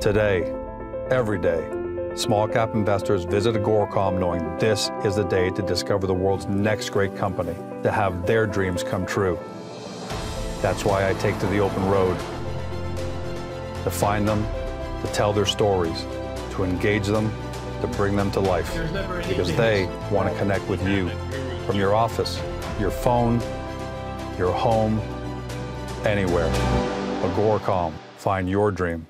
Today, every day, small cap investors visit Agoracom knowing this is the day to discover the world's next great company, to have their dreams come true. That's why I take to the open road, to find them, to tell their stories, to engage them, to bring them to life, because they want to connect with you from your office, your phone, your home, anywhere. Agoracom, find your dream.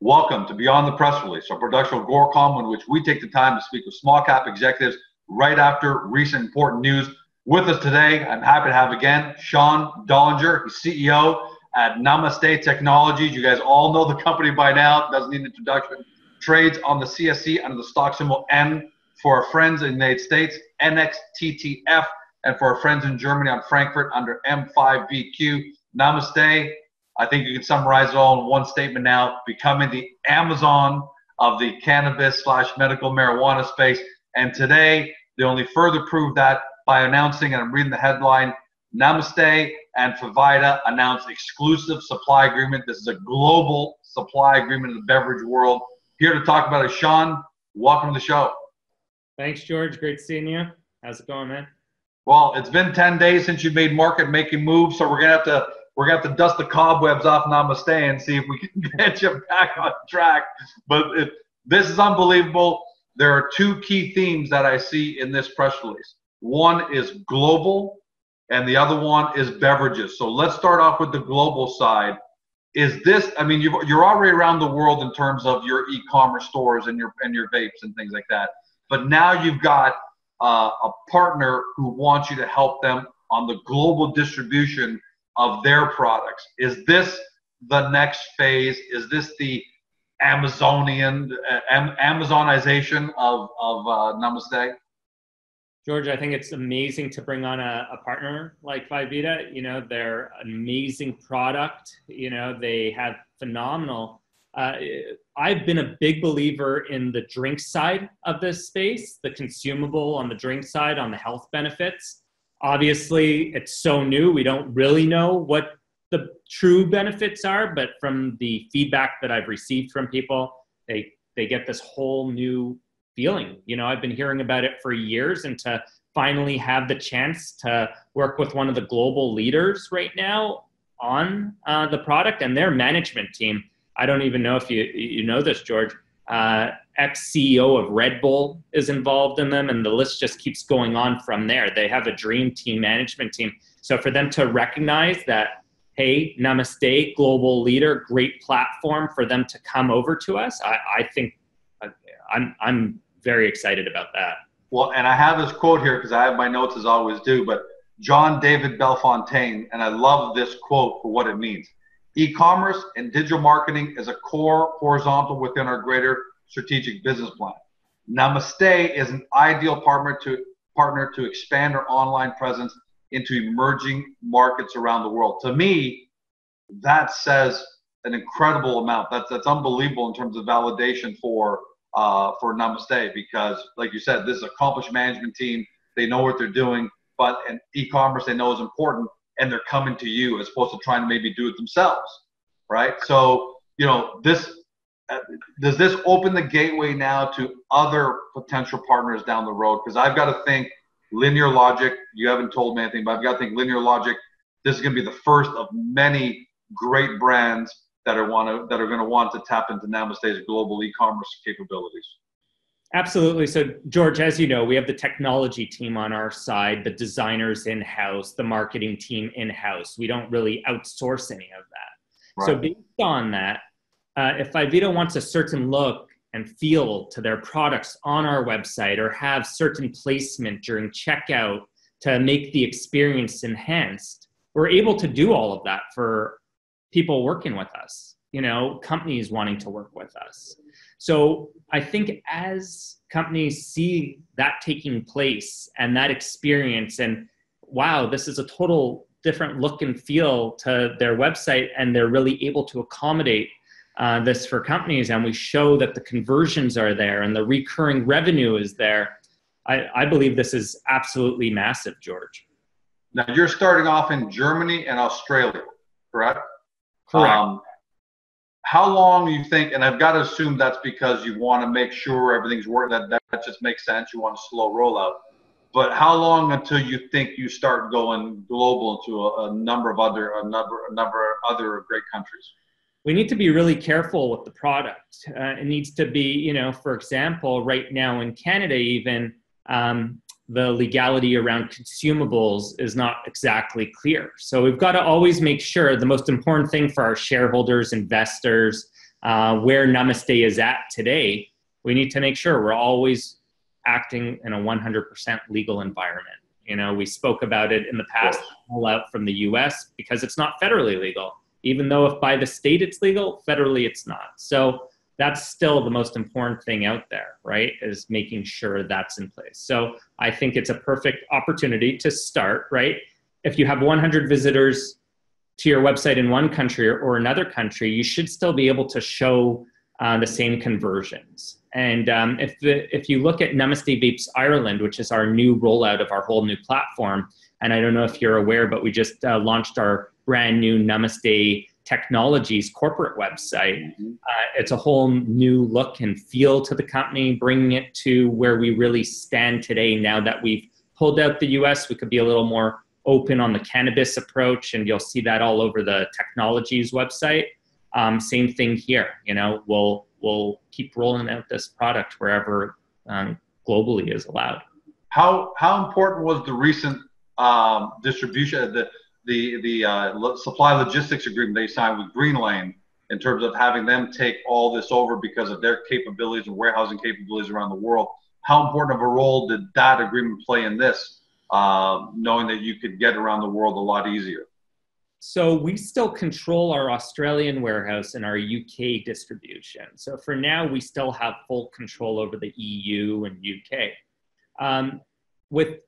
Welcome to Beyond the Press Release, a production of Agoracom in which we take the time to speak with small cap executives right after recent important news. With us today, I'm happy to have again Sean Dollinger. He's CEO at Namaste Technologies. You guys all know the company by now, doesn't need an introduction. Trades on the CSE under the stock symbol N. For our friends in the United States, NXTTF, and for our friends in Germany on Frankfurt under M5VQ. Namaste. I think you can summarize it all in one statement now: becoming the Amazon of the cannabis / medical marijuana space. And today, they only further proved that by announcing, and I'm reading the headline, Namaste and Phivida announced exclusive supply agreement. This is a global supply agreement in the beverage world. Here to talk about it, Sean. Welcome to the show. Thanks, George. Great seeing you. How's it going, man? Well, it's been 10 days since you made market making moves, so we're gonna have to dust the cobwebs off Namaste and see if we can get you back on track. But this is unbelievable. There are two key themes that I see in this press release. One is global, and the other one is beverages. So let's start off with the global side. Is this? I mean, you're already around the world in terms of your e-commerce stores and your vapes and things like that. But now you've got a partner who wants you to help them on the global distribution of their products. Is this the next phase? Is this the Amazonization of Namaste? George, I think it's amazing to bring on a partner like Phivida. You know, they're an amazing product. You know, they have phenomenal. I've been a big believer in the drink side of this space, the consumable on the drink side, on the health benefits. Obviously, it's so new. We don't really know what the true benefits are, but from the feedback that I've received from people, they get this whole new feeling. You know, I've been hearing about it for years, and to finally have the chance to work with one of the global leaders right now on the product and their management team. I don't even know if you know this, George. Ex-CEO of Red Bull is involved in them, and the list just keeps going on from there. They have a dream team, management team. So for them to recognize that, hey, Namaste, global leader, great platform for them to come over to us, I think I'm very excited about that. Well, and I have this quote here because I have my notes as I always do, but John David Belfontaine, and I love this quote for what it means. E-commerce and digital marketing is a core horizontal within our greater strategic business plan. Namaste is an ideal partner to expand our online presence into emerging markets around the world. To me, that says an incredible amount. That's unbelievable in terms of validation for Namaste, because, like you said, this is an accomplished management team. They know what they're doing, but in e-commerce they know is important, and they're coming to you as opposed to trying to maybe do it themselves, right? So, you know, does this open the gateway now to other potential partners down the road? Because I've got to think linear logic. You haven't told me anything, but I've got to think linear logic. This is going to be the first of many great brands that are going to want to tap into Namaste's global e-commerce capabilities. Absolutely. So, George, as you know, we have the technology team on our side, the designers in-house, the marketing team in-house. We don't really outsource any of that. Right. So based on that, if Phivida wants a certain look and feel to their products on our website, or have certain placement during checkout to make the experience enhanced, we're able to do all of that for people working with us, you know, companies wanting to work with us. So I think as companies see that taking place and that experience, and wow, this is a total different look and feel to their website, and they're really able to accommodate this for companies, and we show that the conversions are there and the recurring revenue is there, I believe this is absolutely massive, George. Now, you're starting off in Germany and Australia, correct? Correct. how long you think, and I've got to assume that's because you want to make sure everything's working, that just makes sense. You want a slow rollout. But how long until you think you start going global into a number of other great countries? We need to be really careful with the product. It needs to be, you know, for example, right now in Canada, even the legality around consumables is not exactly clear. So we've got to always make sure the most important thing for our shareholders, investors, where Namaste is at today, we need to make sure we're always acting in a 100% legal environment. You know, we spoke about it in the past, rollout from the US, because it's not federally legal. Even though if by the state it's legal, federally it's not. So that's still the most important thing out there, right? Is making sure that's in place. So I think it's a perfect opportunity to start, right? If you have 100 visitors to your website in one country or another country, you should still be able to show the same conversions. And if you look at Namaste Vapes Ireland, which is our new rollout of our whole new platform, and I don't know if you're aware, but we just launched our brand new Namaste Technologies corporate website. It's a whole new look and feel to the company, bringing it to where we really stand today. Now that we've pulled out the US, we could be a little more open on the cannabis approach, and you'll see that all over the Technologies website. Same thing here, you know, we'll keep rolling out this product wherever globally is allowed. How important was the recent distribution, the supply logistics agreement they signed with Green Lane, in terms of having them take all this over because of their capabilities and warehousing capabilities around the world? How important of a role did that agreement play in this, knowing that you could get around the world a lot easier? So we still control our Australian warehouse and our UK distribution. So for now, we still have full control over the EU and UK. With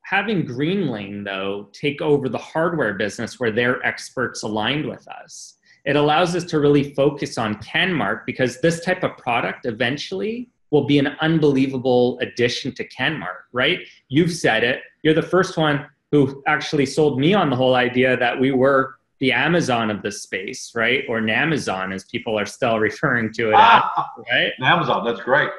having Green Lane, though, take over the hardware business where they're experts aligned with us, it allows us to really focus on CanMart, because this type of product eventually will be an unbelievable addition to CanMart, right? You've said it. You're the first one who actually sold me on the whole idea that we were the Amazon of the space, right? Or Namazon, as people are still referring to it as, right? Amazon, that's great.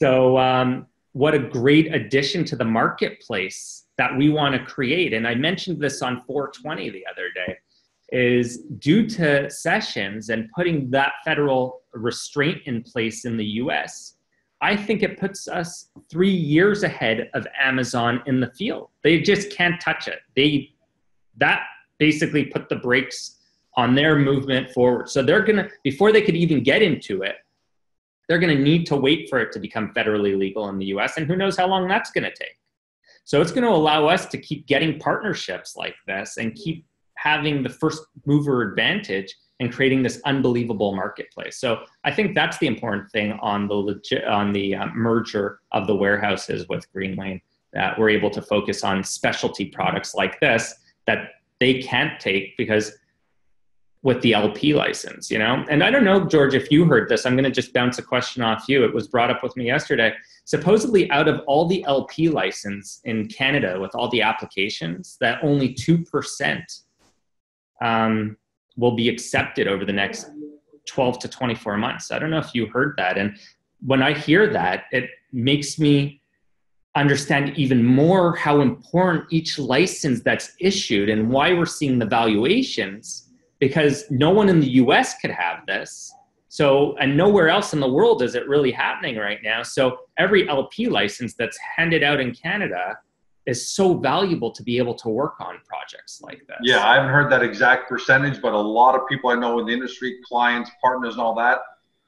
So what a great addition to the marketplace that we want to create. And I mentioned this on 420 the other day, is due to sessions and putting that federal restraint in place in the US, I think it puts us 3 years ahead of Amazon in the field. They just can't touch it. That basically put the brakes on their movement forward. So they're gonna, before they could even get into it, they're gonna need to wait for it to become federally legal in the US, and who knows how long that's gonna take. So it's gonna allow us to keep getting partnerships like this and keep having the first mover advantage and creating this unbelievable marketplace. So I think that's the important thing on the merger of the warehouses with Green Lane, that we're able to focus on specialty products like this that they can't take because with the LP license, you know? And I don't know, George, if you heard this, I'm gonna just bounce a question off you. It was brought up with me yesterday. Supposedly out of all the LP license in Canada with all the applications, that only 2% will be accepted over the next 12 to 24 months. I don't know if you heard that. And when I hear that, it makes me understand even more how important each license that's issued and why we're seeing the valuations, because no one in the US could have this. So, and nowhere else in the world is it really happening right now. So every LP license that's handed out in Canada is so valuable to be able to work on projects like this. Yeah, I haven't heard that exact percentage, but a lot of people I know in the industry, clients, partners, and all that,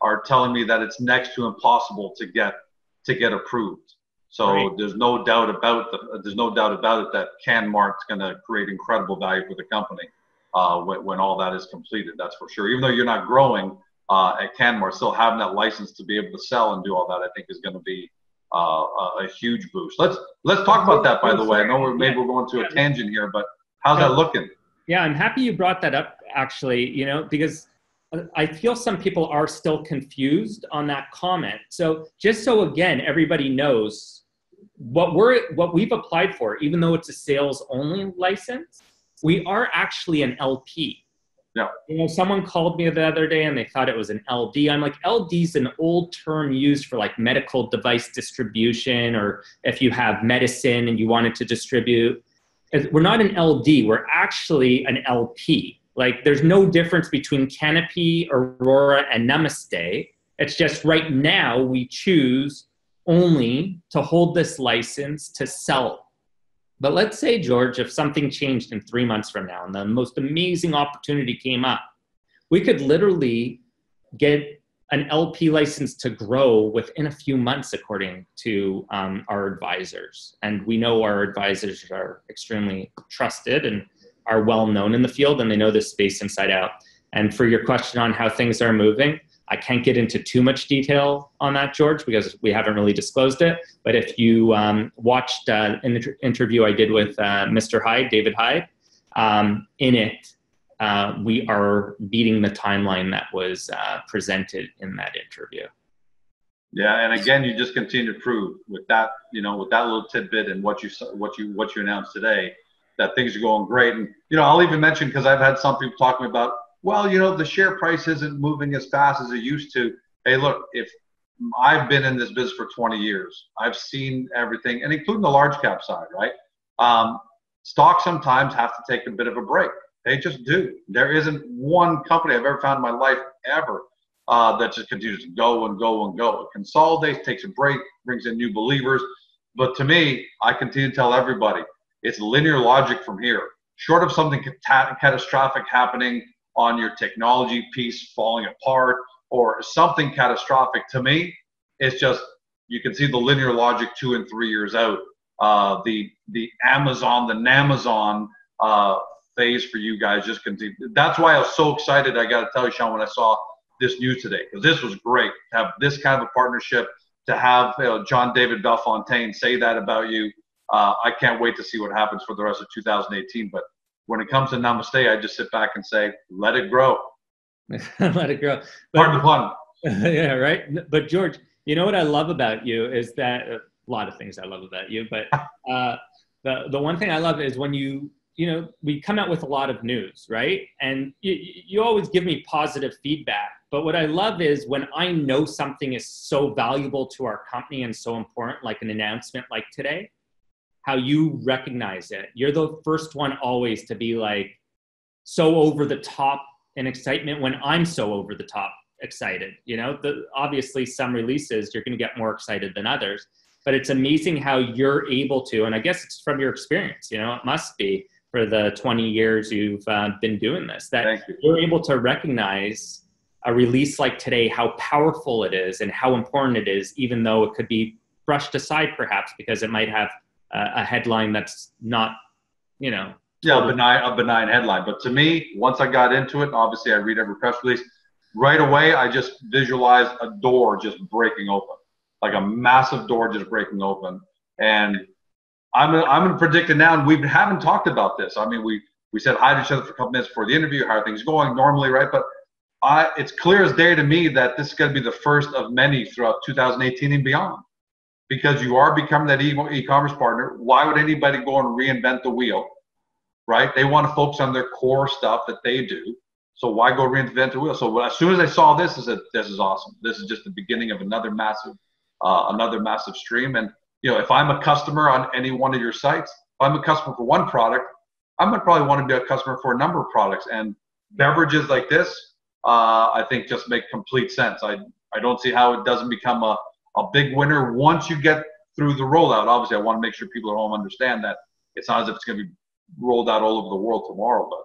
are telling me that it's next to impossible to get approved. So right. There's no doubt about it that CanMart's going to create incredible value for the company when all that is completed. That's for sure. Even though you're not growing at CanMart, still having that license to be able to sell and do all that, I think is going to be a huge boost. Let's talk about that, by the way. I know maybe we're going to a tangent here, but how's that looking? Yeah, I'm happy you brought that up, actually, you know, because I feel some people are still confused on that comment. So just so, again, everybody knows what we've applied for, even though it's a sales only license, we are actually an LP. Yeah. You know, someone called me the other day and they thought it was an LD. I'm like, LD is an old term used for like medical device distribution, or if you have medicine and you wanted to distribute. We're not an LD, we're actually an LP. Like there's no difference between Canopy, Aurora, and Namaste. It's just right now we choose only to hold this license to sell. But let's say, George, if something changed in 3 months from now and the most amazing opportunity came up, we could literally get an LP license to grow within a few months, according to our advisors. And we know our advisors are extremely trusted and are well known in the field, and they know this space inside out. And for your question on how things are moving, I can't get into too much detail on that, George, because we haven't really disclosed it. But if you watched an interview I did with Mr. Hyde, David Hyde, in it, we are beating the timeline that was presented in that interview. Yeah, and again, you just continue to prove with that, you know, with that little tidbit and what you announced today, that things are going great. And you know, I'll even mention, because I've had some people talking about, well, you know, the share price isn't moving as fast as it used to. Hey, look, if I've been in this business for 20 years, I've seen everything, and including the large cap side, right? Stocks sometimes have to take a bit of a break. They just do. There isn't one company I've ever found in my life ever that just continues to go and go and go. It consolidates, takes a break, brings in new believers. But to me, I continue to tell everybody, it's linear logic from here. Short of something catastrophic happening on your technology piece falling apart or something catastrophic, to me, it's just, you can see the linear logic 2 and 3 years out. The Amazon, the Namazon phase for you guys just continue. That's why I was so excited, I got to tell you, Sean, when I saw this news today, because this was great to have this kind of a partnership, to have John David Belfontaine say that about you. I can't wait to see what happens for the rest of 2018. But when it comes to Namaste, I just sit back and say, let it grow. Let it grow. Pardon the pun. Yeah, right. But George, you know what I love about you is that a lot of things I love about you, but the one thing I love is when you know, we come out with a lot of news, right? And you always give me positive feedback. But what I love is when I know something is so valuable to our company and so important, like an announcement like today, how you recognize it. You're the first one always to be like so over the top in excitement when I'm so over the top excited. You know, obviously some releases you're going to get more excited than others, but it's amazing how you're able to, and I guess it's from your experience, you know, it must be for the 20 years you've been doing this, that you're able to recognize a release like today, how powerful it is and how important it is, even though it could be brushed aside perhaps because it might have a headline that's not, you know. Yeah, a benign headline. But to me, once I got into it, and obviously I read every press release, right away I just visualized a door just breaking open, like a massive door just breaking open. And I'm going to predict it now, and we haven't talked about this. I mean, we said hi to each other for a couple minutes before the interview, how are things going normally, right? But it's clear as day to me that this is going to be the first of many throughout 2018 and beyond. Because you are becoming that e-commerce partner. Why would anybody go and reinvent the wheel, right? They want to focus on their core stuff that they do. So why go reinvent the wheel? So as soon as I saw this, I said, this is awesome. This is just the beginning of another massive stream. And you know, if I'm a customer on any one of your sites, if I'm a customer for one product, I'm going to probably want to be a customer for a number of products. And beverages like this, I think just make complete sense. I don't see how it doesn't become a big winner once you get through the rollout. Obviously, I want to make sure people at home understand that it's not as if it's going to be rolled out all over the world tomorrow, but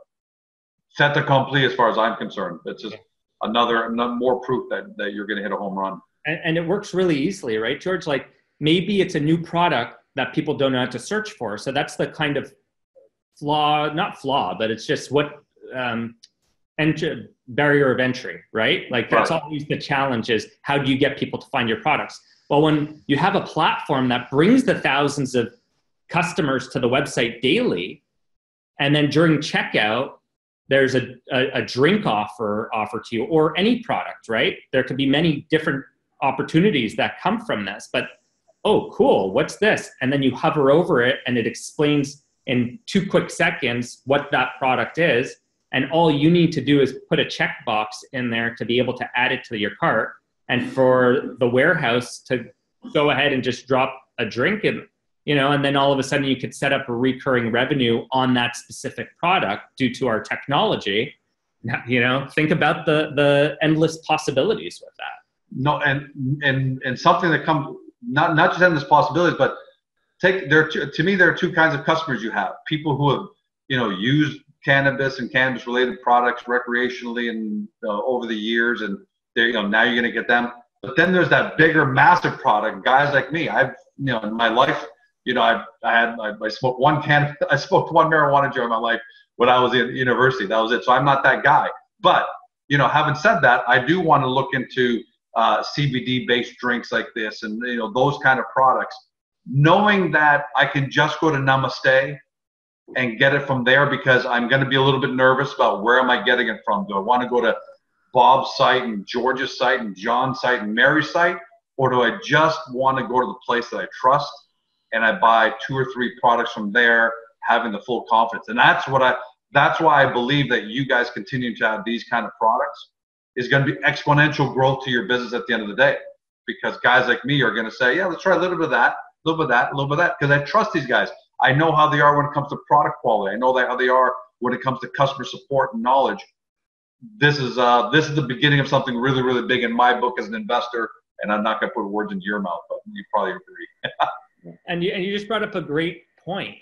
fait accompli as far as I'm concerned. It's just another more proof that you're going to hit a home run. And it works really easily, right, George? Like maybe it's a new product that people don't know how to search for. So that's the kind of not flaw, but it's just what barrier of entry, right? Like that's always the challenge is how do you get people to find your products? Well, when you have a platform that brings the thousands of customers to the website daily, and then during checkout, there's a drink offer to you or any product, right? There could be many different opportunities that come from this, but oh, cool, what's this? And then you hover over it and it explains in 2 quick seconds what that product is. And all you need to do is put a checkbox in there to be able to add it to your cart, and for the warehouse to go ahead and just drop a drink in, and then all of a sudden you could set up a recurring revenue on that specific product due to our technology. Think about the endless possibilities with that. No, and something that comes, not just endless possibilities, but to me, there are two kinds of customers you have. People who have, used cannabis and cannabis related products recreationally and over the years, and they're, now you're going to get them. But then there's that bigger, massive product, guys like me. I've, in my life, I smoked one marijuana jar in my life when I was in university. That was it. So I'm not that guy. But, having said that, I do want to look into CBD based drinks like this and, those kind of products, knowing that I can just go to Namaste and get it from there, because I'm going to be a little bit nervous about where am I getting it from. Do I want to go to Bob's site and George's site and John's site and Mary's site, or do I just want to go to the place that I trust and I buy 2 or 3 products from there, having the full confidence? And that's why I believe that you guys continue to have these kind of products is going to be exponential growth to your business at the end of the day, because guys like me are going to say, yeah, let's try a little bit of that, a little bit of that, a little bit of that, because I trust these guys. I know how they are when it comes to product quality. I know how they are when it comes to customer support and knowledge. This is the beginning of something really, really big in my book as an investor, and I'm not going to put words into your mouth, but you probably agree. And you just brought up a great point.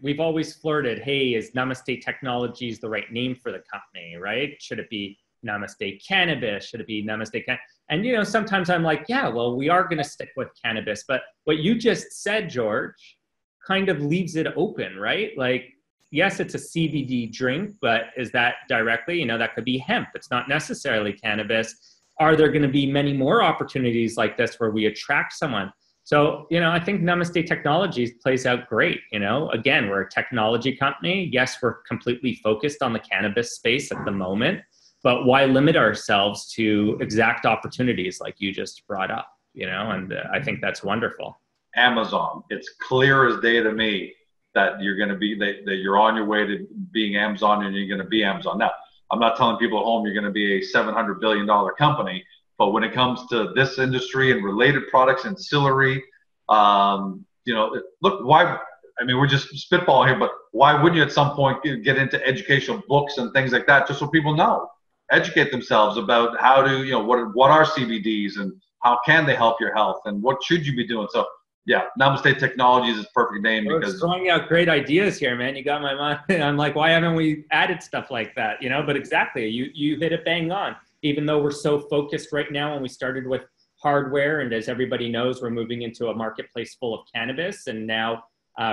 We've always flirted, hey, is Namaste Technologies the right name for the company, right? Should it be Namaste Cannabis? Should it be Namaste And sometimes I'm like, yeah, well, we are going to stick with cannabis. But what you just said, George, kind of leaves it open, right? Like, yes, it's a CBD drink, but is that directly, that could be hemp. It's not necessarily cannabis. Are there going to be many more opportunities like this where we attract someone? So, I think Namaste Technologies plays out great. Again, we're a technology company. Yes, we're completely focused on the cannabis space at the moment, but why limit ourselves to exact opportunities like you just brought up, and I think that's wonderful. Amazon, it's clear as day to me that you're going to be, that you're on your way to being Amazon, and you're going to be Amazon. Now, I'm not telling people at home you're going to be a $700 billion company, but when it comes to this industry and related products, ancillary, look, why, we're just spitballing here, but why wouldn't you at some point get into educational books and things like that, just so people know, educate themselves about how to, what are CBDs and how can they help your health and what should you be doing? So, yeah, Namaste Technologies is a perfect name because throwing out great ideas here, man. You got my mind. I'm like, why haven't we added stuff like that? But exactly, you hit it bang on. Even though we're so focused right now, and we started with hardware, and as everybody knows, we're moving into a marketplace full of cannabis and now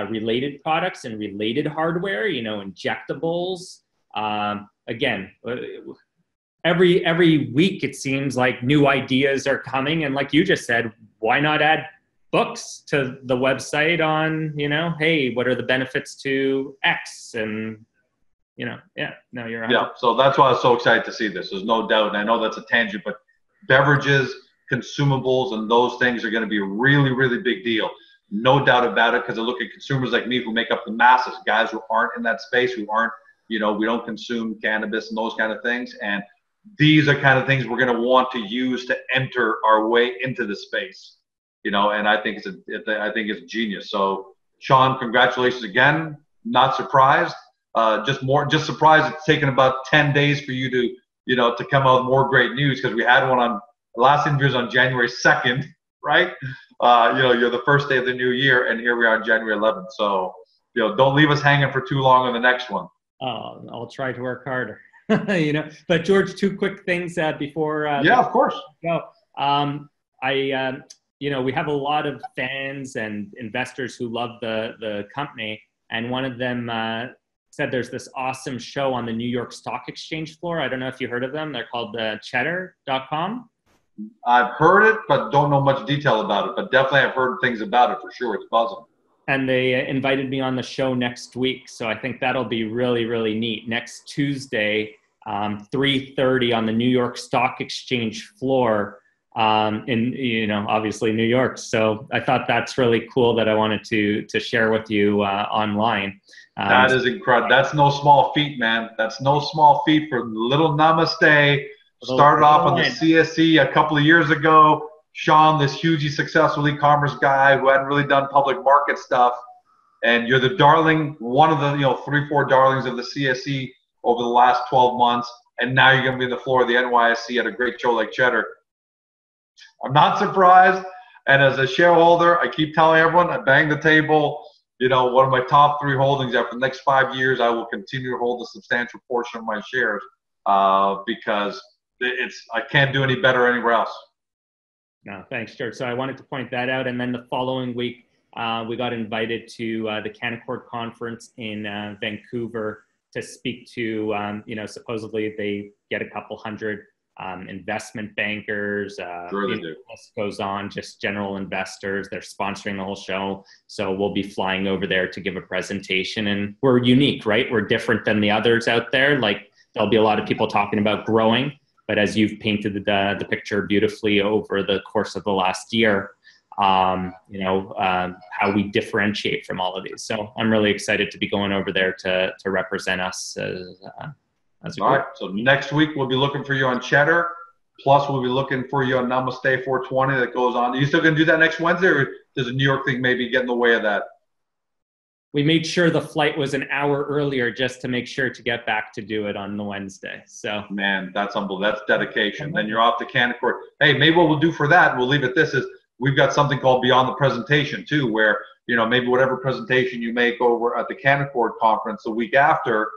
related products and related hardware. Injectables. Again, every week it seems like new ideas are coming, and like you just said, why not add books to the website on, hey, what are the benefits to X? And, you're right. Yeah, so that's why I was so excited to see this. There's no doubt, and I know that's a tangent, but beverages, consumables, and those things are going to be a really, really big deal. No doubt about it, because I look at consumers like me who make up the masses, guys who aren't in that space, who aren't, we don't consume cannabis and those kind of things. And these are kind of things we're going to want to use to enter our way into the space. And I think it's genius. So, Sean, congratulations again. Not surprised. Just surprised it's taken about 10 days for you to, to come out with more great news, because we had one on the last interview was on January 2nd, right? You're the first day of the new year, and here we are on January 11th. So, don't leave us hanging for too long on the next one. Oh, I'll try to work harder. But George, 2 quick things before. Yeah, of course. Go. We have a lot of fans and investors who love the company, and one of them said there's this awesome show on the New York Stock Exchange floor. I don't know if you heard of them. They're called Cheddar.com. I've heard it, but don't know much detail about it. But definitely I've heard things about it for sure. It's buzzing. And they invited me on the show next week. So I think that'll be really, really neat. Next Tuesday, 3:30 on the New York Stock Exchange floor. in, you know, obviously New York. So I thought that's really cool that I wanted to share with you online. That is incredible. That's no small feat, man. That's no small feat for little Namaste. Started off on the CSE a couple of years ago. Sean, this hugely successful e-commerce guy who hadn't really done public market stuff. And you're the darling, one of the 3-4 darlings of the CSE over the last 12 months. And now you're going to be on the floor of the NYSE at a great show like Cheddar. I'm not surprised. And as a shareholder, I keep telling everyone, I bang the table. You know, one of my top 3 holdings after the next 5 years, I will continue to hold a substantial portion of my shares because I can't do any better anywhere else. No, thanks, George. So I wanted to point that out. And then the following week, we got invited to the Canaccord conference in Vancouver to speak to, supposedly they get a couple hundred investment bankers. Sure they do. This goes on, just general investors. They're sponsoring the whole show. So we'll be flying over there to give a presentation. And we're unique, right? We're different than the others out there. Like, there'll be a lot of people talking about growing. But as you've painted the picture beautifully over the course of the last year, how we differentiate from all of these. So I'm really excited to be going over there to represent us as a group. All right. So next week we'll be looking for you on Cheddar. Plus we'll be looking for you on Namaste 420 that goes on. Are you still going to do that next Wednesday, or does the New York thing maybe get in the way of that? We made sure the flight was an hour earlier just to make sure to get back to do it on the Wednesday. So, man, that's unbelievable. That's dedication. Then you're off to Canaccord. Hey, maybe what we'll do for that, we'll leave it this, is we've got something called Beyond the Presentation too, where, maybe whatever presentation you make over at the Canaccord conference the week after,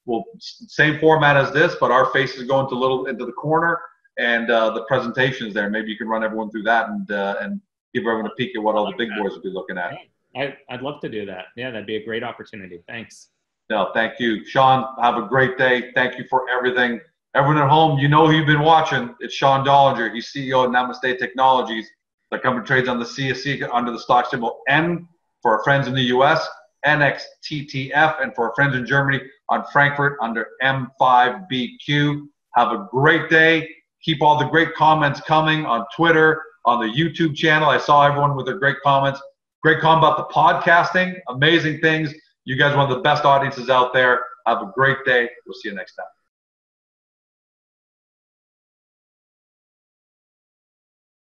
we'll same format as this, but our faces go into the corner and the presentation's there. Maybe you can run everyone through that and give everyone a peek at what all the big boys will be looking at. I'd love to do that. Yeah, that'd be a great opportunity. Thanks. No, thank you. Sean, have a great day. Thank you for everything. Everyone at home, you know who you've been watching. It's Sean Dollinger. He's CEO of Namaste Technologies. The company trades on the CSE under the stock symbol N for our friends in the US, NXTTF, and for our friends in Germany on Frankfurt under M5BQ. Have a great day. Keep all the great comments coming on Twitter, on the YouTube channel. I saw everyone with their great comments. Great comment about the podcasting. Amazing things. You guys are one of the best audiences out there. Have a great day. We'll see you next time.